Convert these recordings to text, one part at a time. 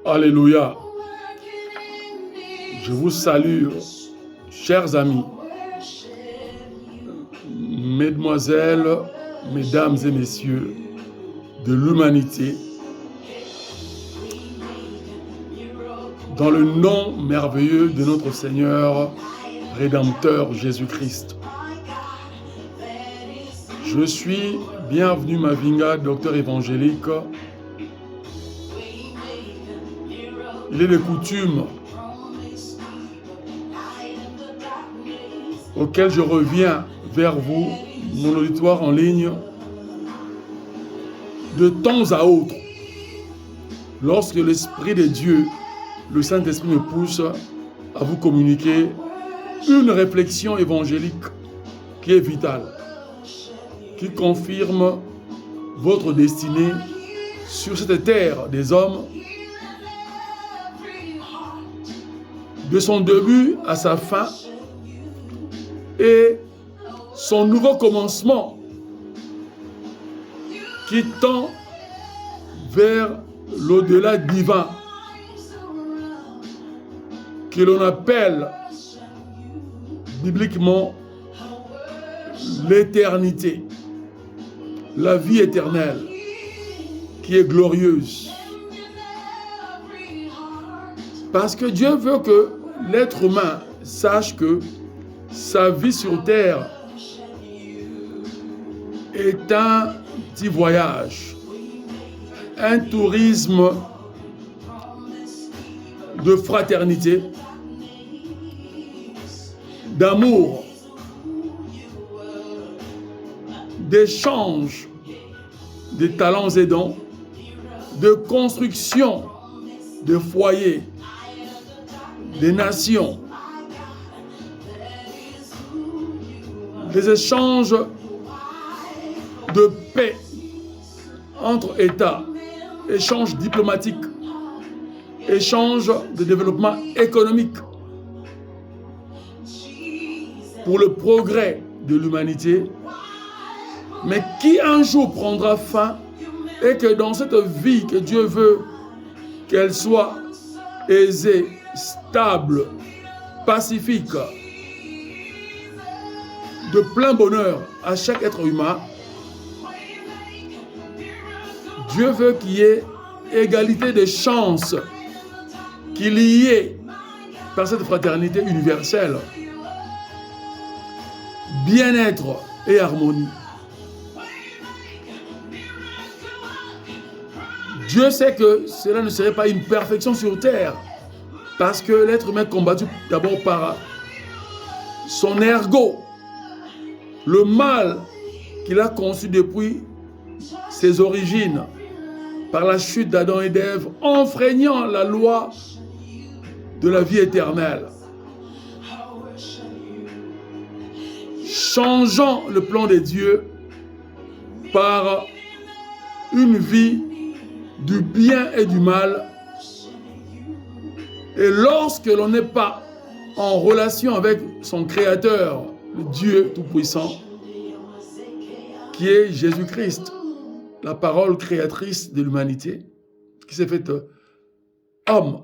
Alléluia. Je vous salue, chers amis, mesdemoiselles, mesdames et messieurs de l'humanité, dans le nom merveilleux de notre Seigneur Rédempteur Jésus-Christ. Je suis Bienvenue Mavinga, docteur évangélique. Il est de coutume auquel je reviens vers vous, mon auditoire en ligne, de temps à autre, lorsque l'Esprit de Dieu, le Saint-Esprit me pousse à vous communiquer une réflexion évangélique qui est vitale, qui confirme votre destinée sur cette terre des hommes, de son début à sa fin, et son nouveau commencement qui tend vers l'au-delà divin, que l'on appelle bibliquement l'éternité, la vie éternelle qui est glorieuse. Parce que Dieu veut que l'être humain sache que sa vie sur terre est un petit voyage, un tourisme de fraternité, d'amour, d'échange de talents et dons, de construction de foyers, des nations, des échanges de paix entre États, échanges diplomatiques, échanges de développement économique pour le progrès de l'humanité, mais qui un jour prendra fin et que dans cette vie que Dieu veut qu'elle soit aisée, stable, pacifique, de plein bonheur à chaque être humain, Dieu veut qu'il y ait égalité de chances, qu'il y ait, par cette fraternité universelle, bien-être et harmonie. Dieu sait que cela ne serait pas une perfection sur terre, parce que l'être humain est combattu d'abord par son ergot, le mal qu'il a conçu depuis ses origines, par la chute d'Adam et d'Ève, enfreignant la loi de la vie éternelle, changeant le plan de Dieu par une vie du bien et du mal. Et lorsque l'on n'est pas en relation avec son Créateur, le Dieu Tout-Puissant, qui est Jésus-Christ, la parole créatrice de l'humanité, qui s'est faite homme,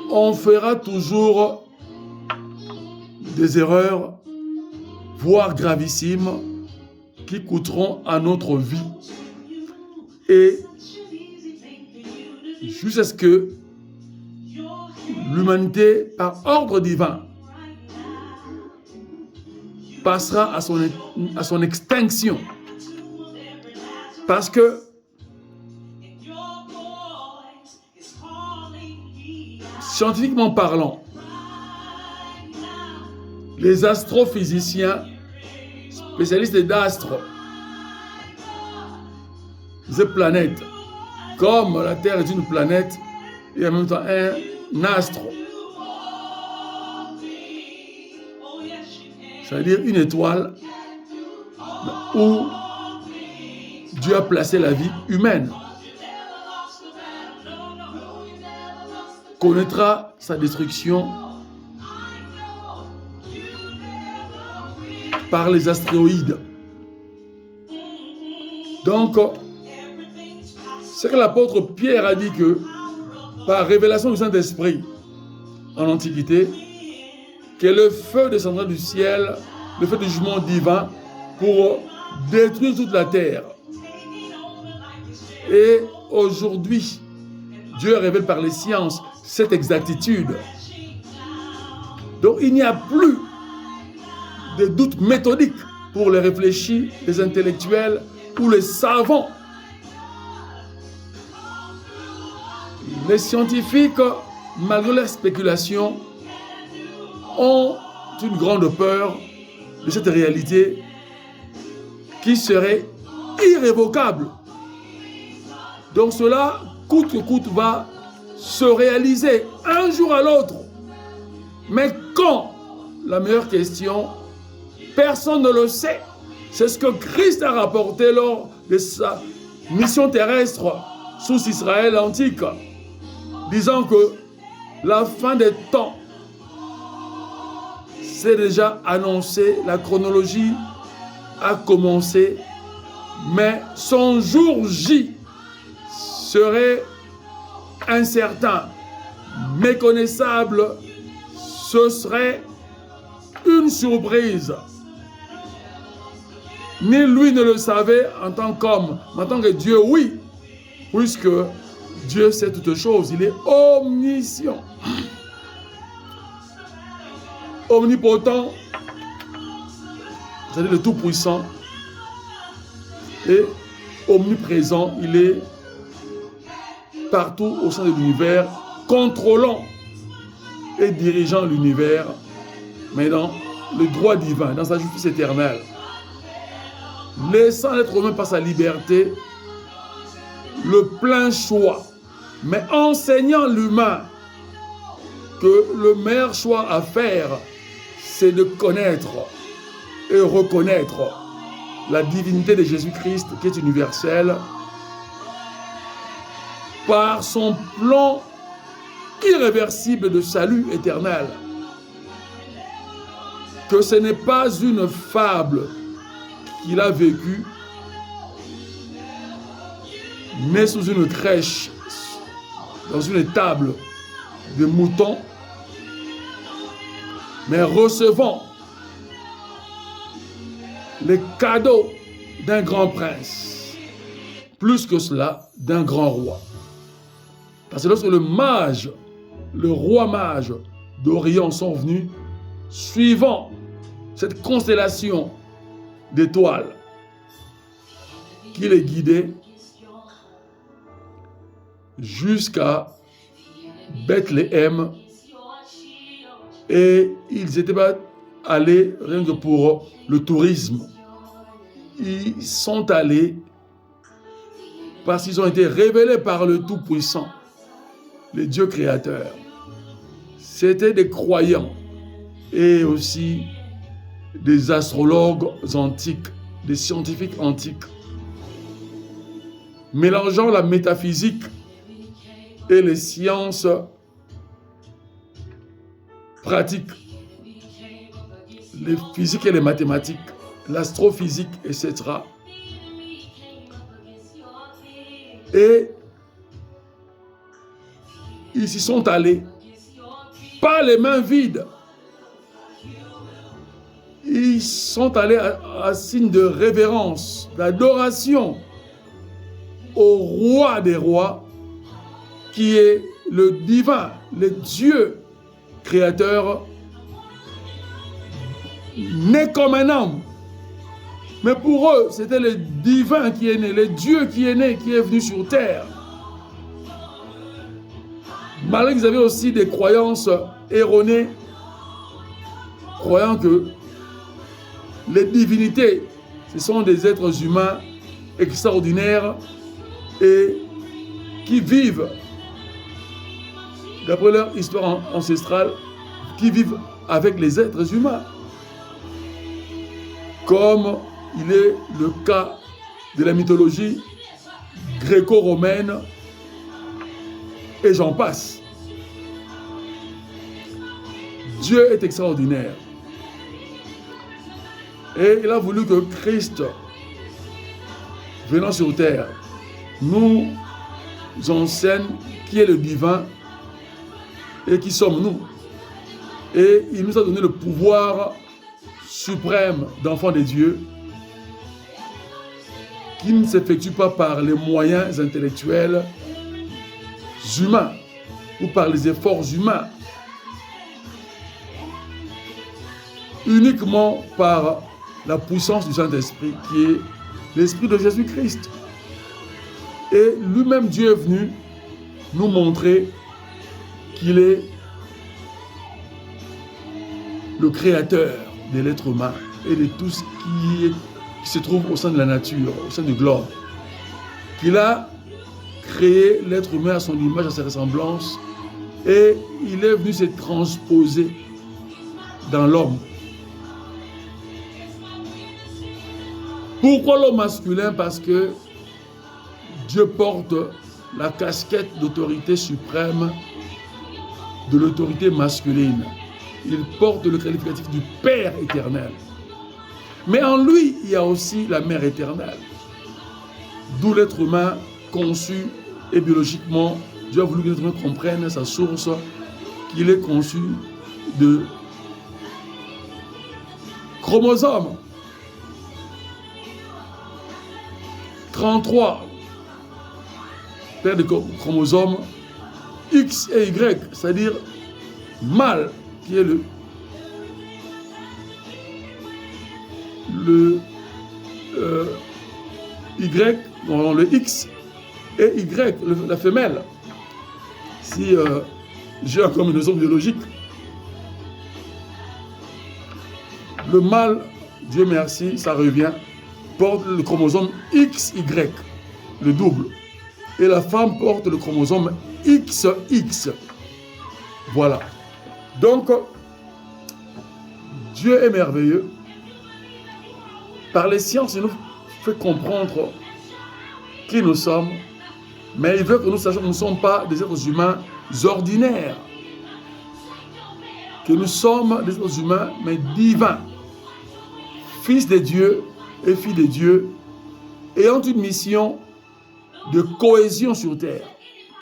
on fera toujours des erreurs, voire gravissimes, qui coûteront à notre vie. Et jusqu'à ce que l'humanité, par ordre divin, passera à son extinction. Parce que scientifiquement parlant, les astrophysiciens, spécialistes d'astres, des planètes, comme la Terre est une planète et en même temps un astre, c'est-à-dire une étoile où Dieu a placé la vie humaine, connaîtra sa destruction par les astéroïdes. Donc, c'est que l'apôtre Pierre a dit que, par révélation du Saint-Esprit, en Antiquité, que le feu descendra du ciel, le feu du jugement divin, pour détruire toute la terre. Et aujourd'hui, Dieu révèle par les sciences cette exactitude. Donc il n'y a plus de doutes méthodiques pour les réfléchis, les intellectuels ou les savants. Les scientifiques, malgré leurs spéculations, ont une grande peur de cette réalité qui serait irrévocable. Donc cela, coûte que coûte, va se réaliser un jour à l'autre. Mais quand? La meilleure question, personne ne le sait. C'est ce que Christ a rapporté lors de sa mission terrestre sous Israël antique, disant que la fin des temps, c'est déjà annoncé, la chronologie a commencé, mais son jour J serait incertain, méconnaissable, ce serait une surprise. Ni lui ne le savait en tant qu'homme, mais en tant que Dieu, oui, puisque Dieu sait toutes choses, il est omniscient, omnipotent, c'est-à-dire le tout-puissant, et omniprésent, il est partout au sein de l'univers, contrôlant et dirigeant l'univers, mais dans le droit divin, dans sa justice éternelle, laissant l'être humain par sa liberté le plein choix, mais enseignant l'humain que le meilleur choix à faire, c'est de connaître et reconnaître la divinité de Jésus-Christ qui est universelle par son plan irréversible de salut éternel. Que ce n'est pas une fable qu'il a vécue, mais sous une crèche, dans une étable de moutons, mais recevant les cadeaux d'un grand prince, plus que cela, d'un grand roi. Parce que lorsque le roi mage d'Orient sont venus, suivant cette constellation d'étoiles qui les guidait jusqu'à Bethléem, et ils étaient pas allés rien que pour le tourisme. Ils sont allés parce qu'ils ont été révélés par le Tout-Puissant, le Dieu créateur. C'était des croyants et aussi des astrologues antiques, des scientifiques antiques, mélangeant la métaphysique et les sciences pratiques, les physiques et les mathématiques, l'astrophysique, etc. Et ils s'y sont allés, pas les mains vides. Ils sont allés à signe de révérence, d'adoration au roi des rois, qui est le divin, le Dieu créateur, né comme un homme. Mais pour eux, c'était le divin qui est né, le Dieu qui est né, qui est venu sur terre. Malgré qu'ils avaient aussi des croyances erronées, croyant que les divinités, ce sont des êtres humains extraordinaires et qui vivent, d'après leur histoire ancestrale, qui vivent avec les êtres humains. Comme il est le cas de la mythologie gréco-romaine, et j'en passe. Dieu est extraordinaire. Et il a voulu que Christ venant sur terre, nous enseigne qui est le divin et qui sommes nous. Et il nous a donné le pouvoir suprême d'enfant de Dieu qui ne s'effectue pas par les moyens intellectuels humains ou par les efforts humains, uniquement par la puissance du Saint-Esprit qui est l'Esprit de Jésus-Christ. Et lui-même, Dieu est venu nous montrer qu'il est le créateur de l'être humain et de tout ce qui se trouve au sein de la nature, au sein du globe. Qu'il a créé l'être humain à son image, à sa ressemblance, et il est venu se transposer dans l'homme. Pourquoi l'homme masculin? Parce que Dieu porte la casquette d'autorité suprême de l'autorité masculine. Il porte le qualificatif du Père éternel. Mais en lui, il y a aussi la Mère éternelle. D'où l'être humain conçu et biologiquement, Dieu a voulu que l'être humain comprenne sa source, qu'il est conçu de chromosomes 33, paire de chromosomes X et Y, c'est-à-dire mâle, qui est le Y, non, le X, et Y, la femelle. Si j'ai un combinaison biologique, le mâle, Dieu merci, ça revient, porte le chromosome XY, le double. Et la femme porte le chromosome XX. Voilà. Donc, Dieu est merveilleux. Par les sciences, il nous fait comprendre qui nous sommes, mais il veut que nous sachions que nous ne sommes pas des êtres humains ordinaires, que nous sommes des êtres humains, mais divins, fils de Dieu et filles de Dieu, ayant une mission de cohésion sur terre,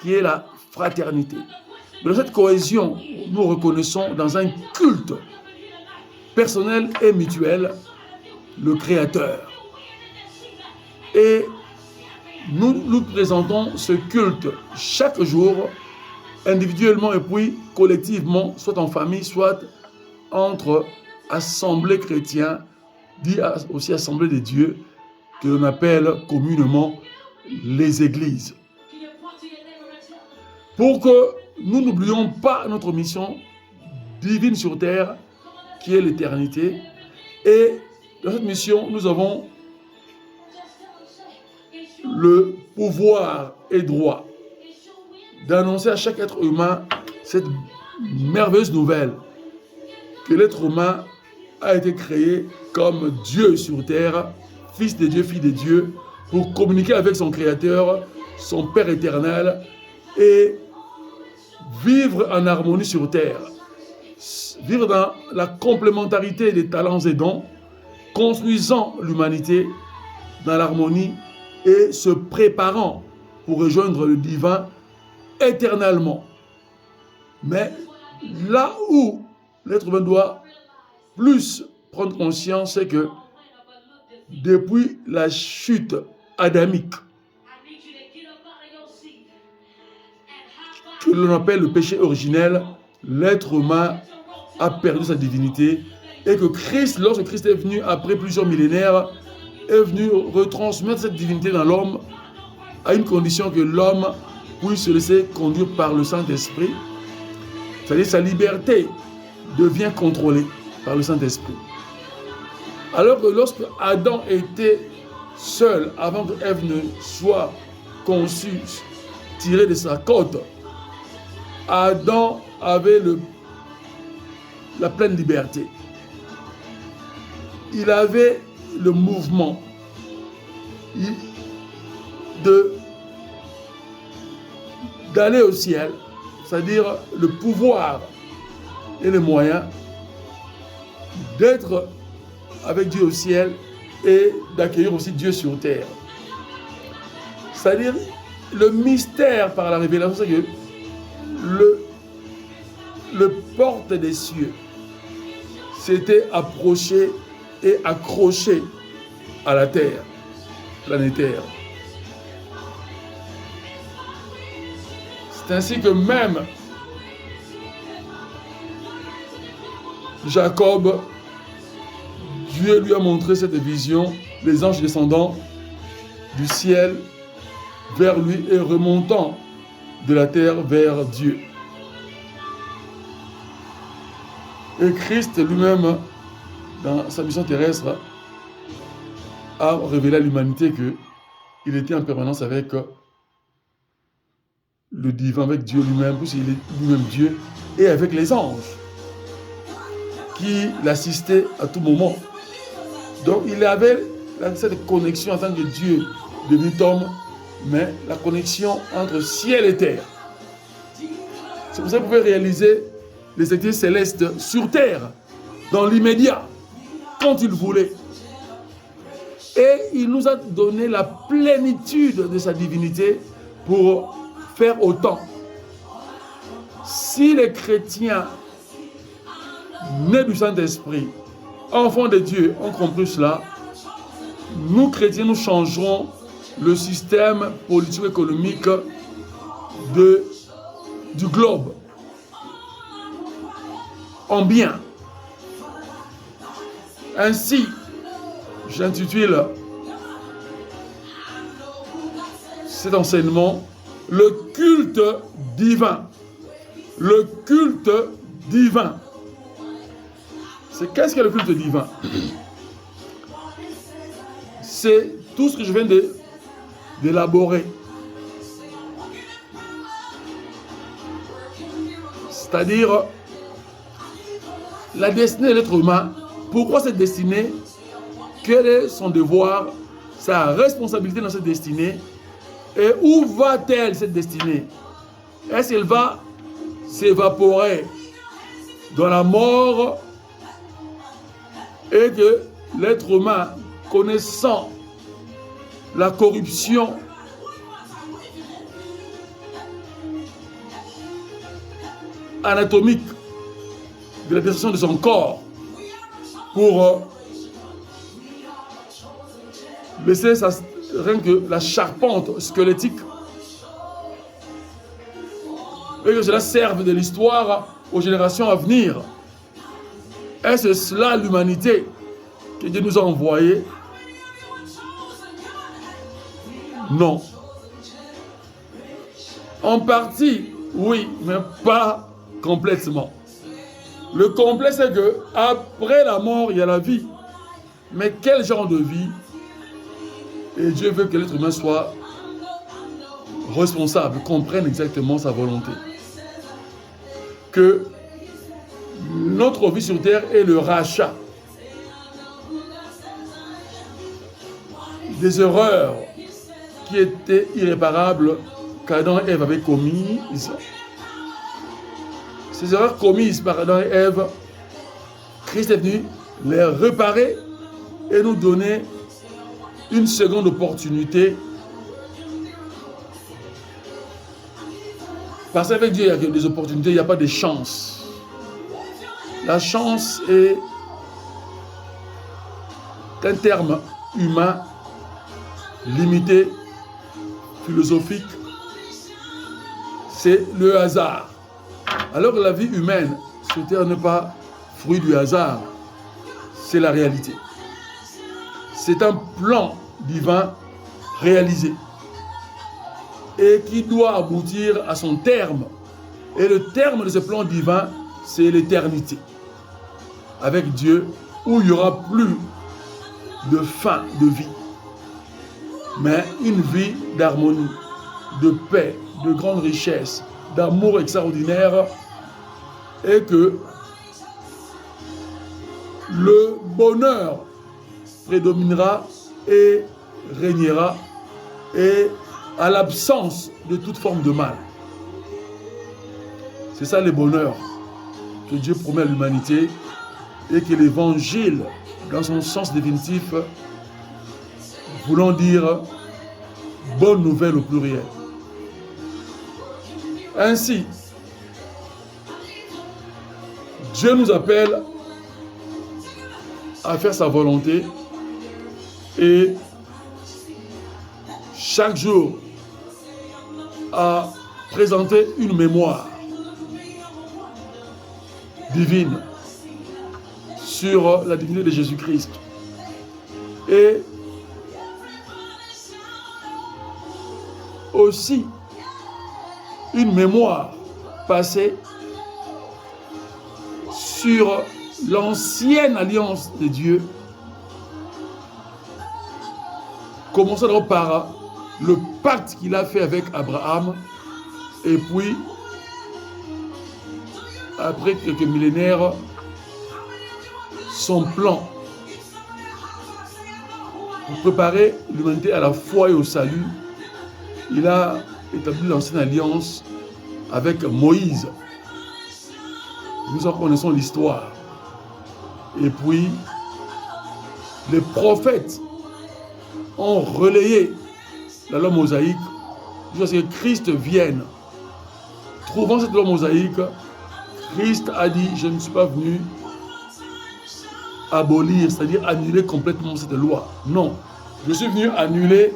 qui est la fraternité. Dans cette cohésion, nous reconnaissons dans un culte personnel et mutuel le Créateur. Et nous présentons ce culte chaque jour, individuellement et puis collectivement, soit en famille, soit entre assemblées chrétiennes, dit aussi assemblée de Dieu, que l'on appelle communément les églises. Pour que nous n'oublions pas notre mission divine sur terre, qui est l'éternité. Et dans cette mission, nous avons le pouvoir et droit d'annoncer à chaque être humain cette merveilleuse nouvelle que l'être humain a été créé comme Dieu sur terre, fils de Dieu, fille de Dieu, pour communiquer avec son Créateur, son Père éternel, et vivre en harmonie sur terre. Vivre dans la complémentarité des talents et dons, construisant l'humanité dans l'harmonie et se préparant pour rejoindre le divin éternellement. Mais là où l'être humain doit plus prendre conscience, c'est que depuis la chute adamique, que l'on appelle le péché originel, l'être humain a perdu sa divinité et que Christ, lorsque Christ est venu après plusieurs millénaires, est venu retransmettre cette divinité dans l'homme à une condition que l'homme puisse se laisser conduire par le Saint-Esprit. C'est-à-dire sa liberté devient contrôlée par le Saint-Esprit. Alors que lorsque Adam était seul, avant que Ève ne soit conçue, tirée de sa côte, Adam avait la pleine liberté. Il avait le mouvement d'aller au ciel, c'est-à-dire le pouvoir et les moyens d'être avec Dieu au ciel et d'accueillir aussi Dieu sur terre. C'est-à-dire, le mystère par la révélation, c'est que le porte des cieux s'était approché et accroché à la terre planétaire. C'est ainsi que même Jacob, Dieu lui a montré cette vision, les anges descendant du ciel vers lui et remontant de la terre vers Dieu. Et Christ lui-même, dans sa mission terrestre, a révélé à l'humanité qu'il était en permanence avec le divin, avec Dieu lui-même, puisqu'il est lui-même Dieu, et avec les anges qui l'assistaient à tout moment. Donc il avait cette connexion en tant que Dieu devenu homme, mais la connexion entre ciel et terre. C'est pour ça que vous pouvez réaliser les activités célestes sur terre, dans l'immédiat, quand il voulait. Et il nous a donné la plénitude de sa divinité pour faire autant. Si les chrétiens nés du Saint-Esprit, enfants de Dieu, ont compris cela, nous chrétiens, nous changerons le système politico-économique du globe en bien. Ainsi, j'intitule cet enseignement le culte divin. Le culte divin. Qu'est-ce que le culte divin? C'est tout ce que je viens d'élaborer. C'est-à-dire la destinée de l'être humain. Pourquoi cette destinée? Quel est son devoir, sa responsabilité dans cette destinée? Et où va-t-elle cette destinée? Est-ce qu'elle va s'évaporer dans la mort et que l'être humain, connaissant la corruption anatomique de la destruction de son corps, pour laisser rien que la charpente squelettique, et que cela serve de l'histoire aux générations à venir. Est-ce cela l'humanité que Dieu nous a envoyée? Non. En partie, oui, mais pas complètement. Le complet, c'est que après la mort, il y a la vie. Mais quel genre de vie? Et Dieu veut que l'être humain soit responsable, comprenne exactement sa volonté. Que notre vie sur terre est le rachat des erreurs qui étaient irréparables qu'Adam et Ève avaient commises. Ces erreurs commises par Adam et Ève, Christ est venu les réparer et nous donner une seconde opportunité. Parce qu'avec Dieu, il y a des opportunités, il n'y a pas de chance. La chance est un terme humain, limité, philosophique. C'est le hasard. Alors que la vie humaine sur terre n'est pas fruit du hasard, c'est la réalité. C'est un plan divin réalisé et qui doit aboutir à son terme. Et le terme de ce plan divin, c'est l'éternité. Avec Dieu, où il n'y aura plus de fin de vie, mais une vie d'harmonie, de paix, de grande richesse, d'amour extraordinaire, et que le bonheur prédominera et régnera, et à l'absence de toute forme de mal. C'est ça le bonheur que Dieu promet à l'humanité, et que l'évangile, dans son sens définitif, voulant dire bonne nouvelle au pluriel. Ainsi, Dieu nous appelle à faire sa volonté et chaque jour à présenter une mémoire divine sur la divinité de Jésus-Christ. Et aussi une mémoire passée sur l'ancienne alliance de Dieu, commençant d'abord par le pacte qu'il a fait avec Abraham, et puis, après quelques millénaires, son plan pour préparer l'humanité à la foi et au salut. Il a établi l'ancienne alliance avec Moïse. Nous en connaissons l'histoire. Et puis, les prophètes ont relayé la loi mosaïque jusqu'à ce que Christ vienne. Trouvant cette loi mosaïque, Christ a dit, je ne suis pas venu abolir, c'est-à-dire annuler complètement cette loi. Non, je suis venu annuler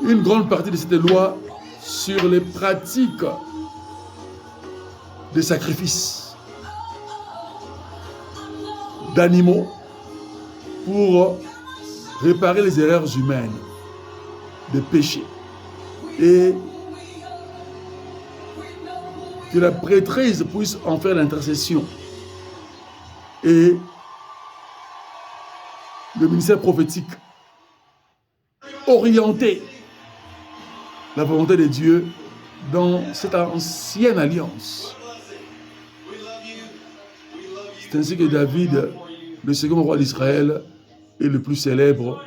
une grande partie de cette loi sur les pratiques des sacrifices d'animaux pour réparer les erreurs humaines, des péchés. Et que la prêtrise puisse en faire l'intercession. Et le ministère prophétique orienter la volonté de Dieu dans cette ancienne alliance. C'est ainsi que David, le second roi d'Israël et le plus célèbre,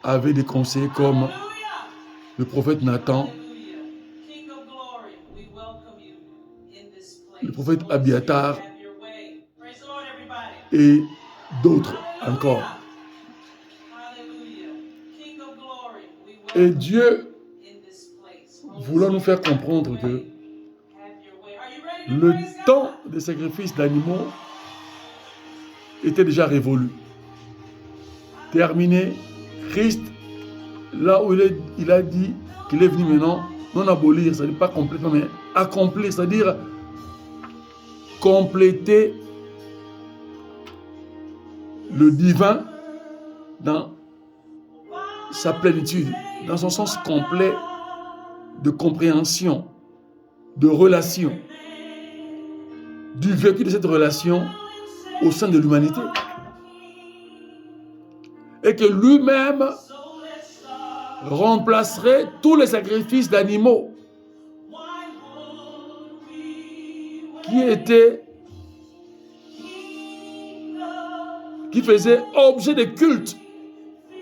avait des conseillers comme le prophète Nathan, le prophète Abiatar et d'autres encore. Et Dieu voulant nous faire comprendre que le temps des sacrifices d'animaux était déjà révolu. Terminé, Christ, là où il a dit qu'il est venu maintenant, non abolir, c'est-à-dire pas complètement, mais accomplir, c'est-à-dire compléter le divin dans sa plénitude, dans son sens complet de compréhension, de relation, du vécu de cette relation au sein de l'humanité. Et que lui-même remplacerait tous les sacrifices d'animaux qui faisaient objet de culte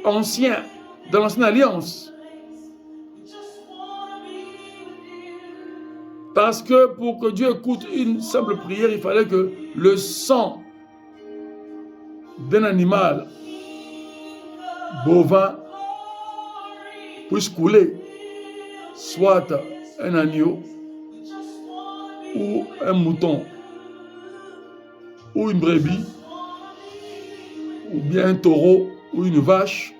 ancien dans l'ancienne alliance. Parce que pour que Dieu écoute une simple prière, il fallait que le sang d'un animal bovin puisse couler, soit un agneau ou un mouton ou une brebis ou bien un taureau ou une vache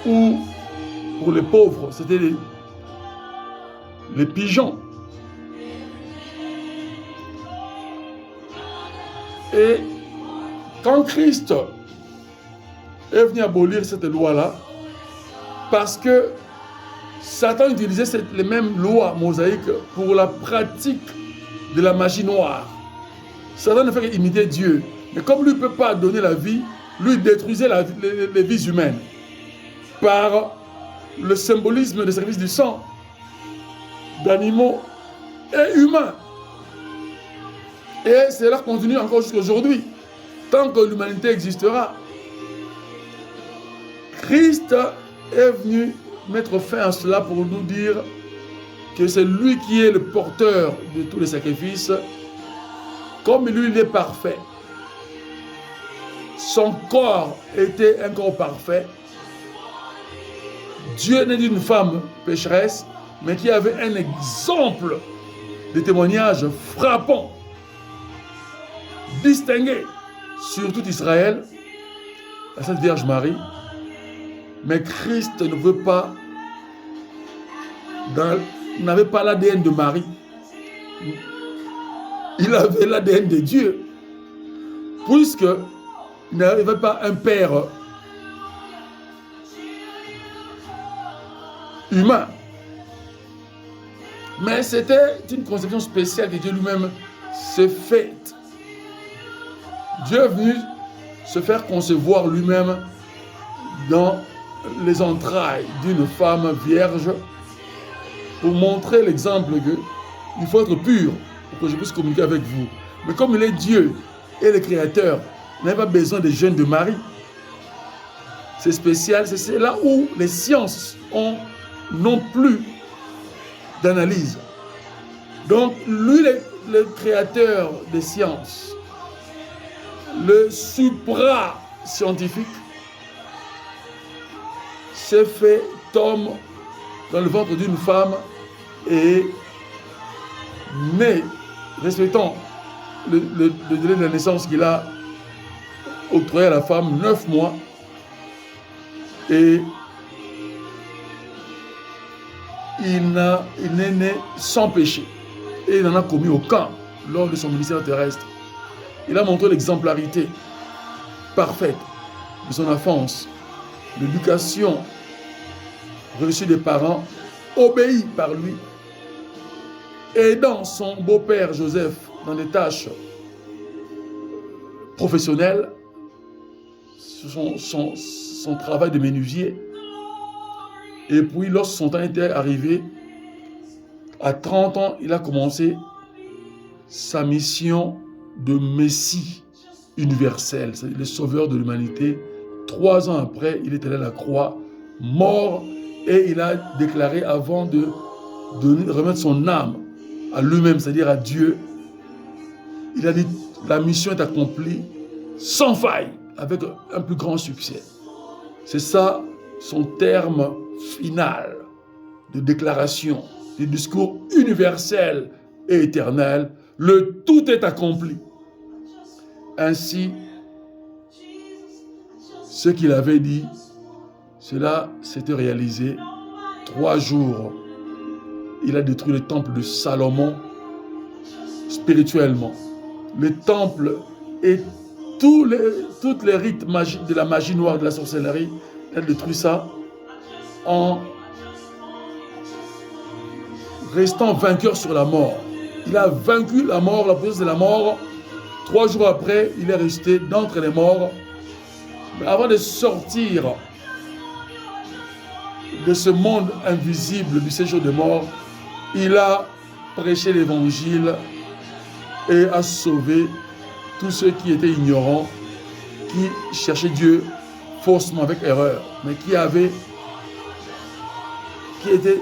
ou pour les pauvres, c'était les pigeons. Et quand Christ est venu abolir cette loi-là, parce que Satan utilisait les mêmes lois mosaïques pour la pratique de la magie noire. Satan ne fait qu'imiter Dieu. Mais comme lui ne peut pas donner la vie, lui détruisait les vies humaines par le symbolisme des sacrifices du sang d'animaux et humains. Et cela continue encore jusqu'à aujourd'hui. Tant que l'humanité existera, Christ est venu mettre fin à cela pour nous dire que c'est lui qui est le porteur de tous les sacrifices. Comme lui, il est parfait. son corps était un corps parfait. Dieu né d'une femme pécheresse, mais qui avait un exemple de témoignage frappant, distingué sur tout Israël, la Sainte Vierge Marie. Mais Christ ne veut pas, n'avait pas l'ADN de Marie. Il avait l'ADN de Dieu, puisqu'il n'avait pas un père humain. Mais c'était une conception spéciale que Dieu lui-même s'est faite. Dieu est venu se faire concevoir lui-même dans les entrailles d'une femme vierge pour montrer l'exemple qu'il faut être pur pour que je puisse communiquer avec vous. Mais comme il est Dieu et le Créateur, il n'a pas besoin des gènes de Marie. C'est spécial, c'est là où les sciences n'ont plus d'analyse. Donc, lui, le créateur des sciences, le supra-scientifique, s'est fait homme dans le ventre d'une femme et né, respectant le délai de la naissance qu'il a octroyé à la femme, 9 mois, et il n'est né sans péché. Et il n'en a commis aucun lors de son ministère terrestre. Il a montré l'exemplarité parfaite de son enfance, l'éducation reçue des parents, obéie par lui, aidant son beau-père Joseph dans des tâches professionnelles, son travail de menuisier. Et puis, lorsque son temps était arrivé, à 30 ans, il a commencé sa mission de Messie universel, c'est-à-dire le sauveur de l'humanité. 3 ans après, il est allé à la croix, mort, et il a déclaré avant de remettre son âme à lui-même, c'est-à-dire à Dieu, il a dit, la mission est accomplie sans faille, avec un plus grand succès. C'est ça son terme final de déclaration, du discours universel et éternel. Le tout est accompli. Ainsi, ce qu'il avait dit, cela s'était réalisé. 3 jours, il a détruit le temple de Salomon spirituellement. Le temple et toutes les rites magiques de la magie noire, de la sorcellerie, il a détruit ça en restant vainqueur sur la mort. Il a vaincu la mort, la puissance de la mort. 3 jours après, il est resté d'entre les morts. Mais avant de sortir de ce monde invisible du séjour des morts, il a prêché l'évangile et a sauvé tous ceux qui étaient ignorants, qui cherchaient Dieu faussement avec erreur, mais qui étaient